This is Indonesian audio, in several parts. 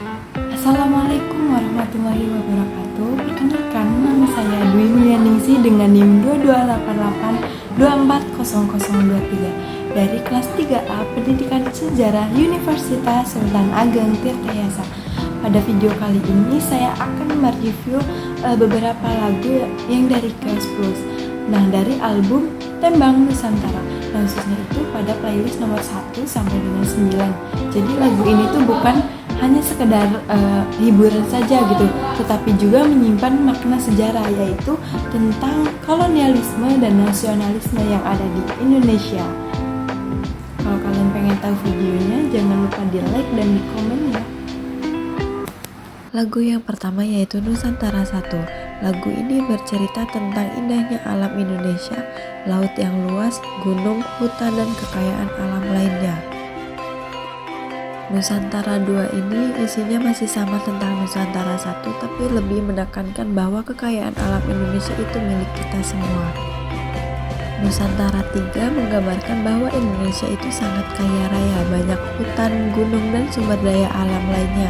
Assalamualaikum warahmatullahi wabarakatuh. Perkenalkan, nama saya Dwi Mulyaningsih dengan NIM 2288240023 dari kelas 3A Pendidikan Sejarah Universitas Sultan Ageng Tirtayasa. Pada video kali ini saya akan mereview beberapa lagu yang dari Kelas Plus. Nah, dari album Tembang Nusantara. Nah, khususnya itu pada playlist nomor 1 sampai dengan 9. Jadi lagu ini tuh bukan hanya sekedar hiburan saja gitu, tetapi juga menyimpan makna sejarah, yaitu tentang kolonialisme dan nasionalisme yang ada di Indonesia. Kalau kalian pengen tahu videonya, jangan lupa di like dan di komen ya. Lagu yang pertama yaitu Nusantara 1. Lagu ini bercerita tentang indahnya alam Indonesia, laut yang luas, gunung, hutan, dan kekayaan alam lainnya. Nusantara 2 ini isinya masih sama tentang Nusantara 1, tapi lebih menekankan bahwa kekayaan alam Indonesia itu milik kita semua. Nusantara 3 menggambarkan bahwa Indonesia itu sangat kaya raya, banyak hutan, gunung, dan sumber daya alam lainnya.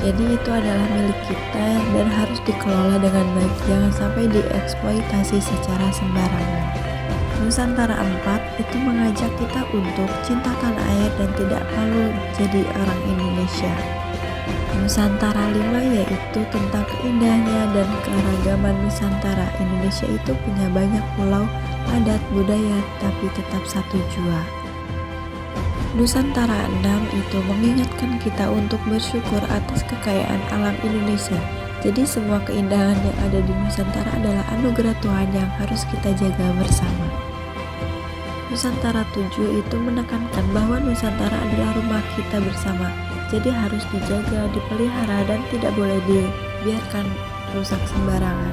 Jadi itu adalah milik kita dan harus dikelola dengan baik, jangan sampai dieksploitasi secara sembarangan. Nusantara 4 itu mengajak kita untuk cinta tanah air dan tidak malu jadi orang Indonesia. Nusantara 5 yaitu tentang keindahannya dan keragaman Nusantara. Indonesia itu punya banyak pulau, adat, budaya, tapi tetap satu jua. Nusantara 6 itu mengingatkan kita untuk bersyukur atas kekayaan alam Indonesia. Jadi semua keindahan yang ada di Nusantara adalah anugerah Tuhan yang harus kita jaga bersama. Nusantara 7 itu menekankan bahwa Nusantara adalah rumah kita bersama. Jadi harus dijaga, dipelihara, dan tidak boleh dibiarkan rusak sembarangan.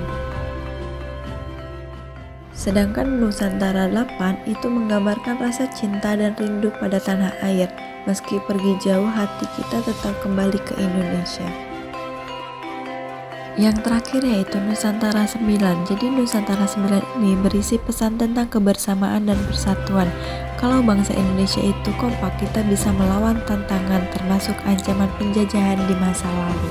Sedangkan Nusantara 8 itu menggambarkan rasa cinta dan rindu pada tanah air. Meski pergi jauh, hati kita tetap kembali ke Indonesia. Yang terakhir yaitu Nusantara 9. Jadi Nusantara 9 ini berisi pesan tentang kebersamaan dan persatuan. Kalau bangsa Indonesia itu kompak, kita bisa melawan tantangan termasuk ancaman penjajahan di masa lalu.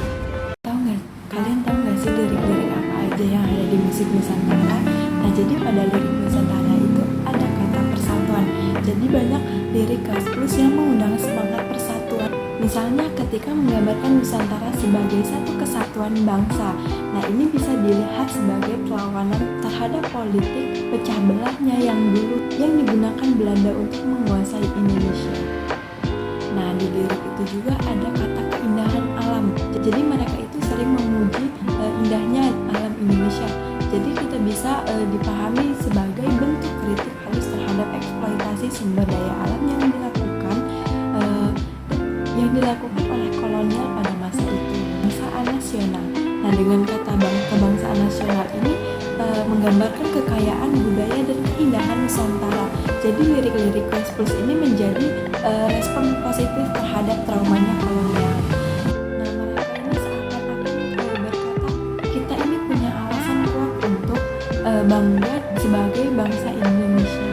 Kalian tahu nggak sih lirik-lirik apa aja yang ada di musik Nusantara? Nah, jadi pada lirik Nusantara itu ada kata persatuan. Jadi banyak lirik Kelas Plus yang mengundang semangat persatuan. Misalnya ketika menggambarkan Nusantara sebagai satu kesatuan bangsa. Nah, ini bisa dilihat sebagai perlawanan terhadap politik pecah belahnya yang dulu yang digunakan Belanda untuk menguasai Indonesia. Nah, di lirik itu juga ada kata keindahan alam. Jadi mereka itu sering memuji indahnya alam Indonesia. Jadi kita bisa dipahami sebagai bentuk kritik halus terhadap eksploitasi sumber daya alam yang dilakukan oleh kolonial pada masa itu. Kebangsaan nasional. Nah, dengan kata kebangsaan nasional ini menggambarkan kekayaan budaya dan keindahan Nusantara. Jadi lirik-lirik Kelas Plus ini menjadi respon positif terhadap traumanya kolonial. Nah, mereka ini seakan-akan berkata kita ini punya alasan kuat untuk bangga sebagai bangsa Indonesia.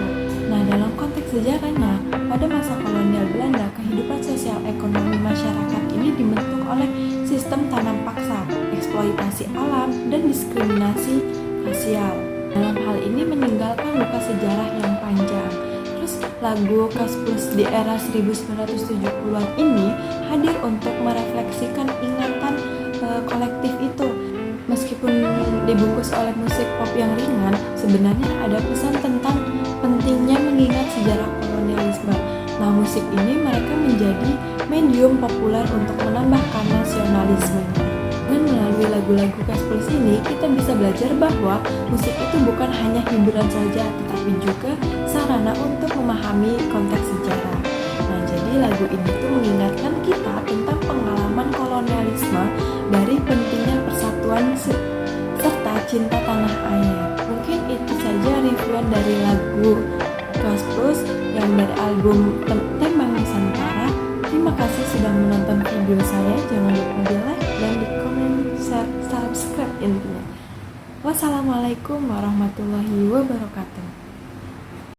Nah, dalam konteks sejarahnya, pada masa kolonial Belanda, kehidupan sosial ekonomi masyarakat ini dibentuk oleh sistem tanam paksa, eksploitasi alam, dan diskriminasi rasial. Dalam hal ini meninggalkan luka sejarah yang panjang. Terus lagu Kelas Plus di era 1970-an ini hadir untuk merefleksikan ingatan kolektif itu. Meskipun dibungkus oleh musik pop yang ringan, sebenarnya ada pesan tentang pentingnya mengingat sejarah kolonialisme. Nah, musik ini mereka menjadi medium populer untuk menambahkan nasionalisme. Dan melalui lagu-lagu Kelas Plus ini, kita bisa belajar bahwa musik itu bukan hanya hiburan saja, tetapi juga sarana untuk memahami konteks sejarah. Nah, jadi lagu ini tuh mengingatkan kita tentang pengalaman kolonialisme dari pentingnya persatuan serta cinta tanah air. Mungkin itu saja reviewan dari lagu Kelas Plus yang dari album Tembang Nusantara. Terima kasih sudah menonton video saya. Jangan lupa di like dan di komen, share, subscribe intinya. Wassalamualaikum warahmatullahi wabarakatuh.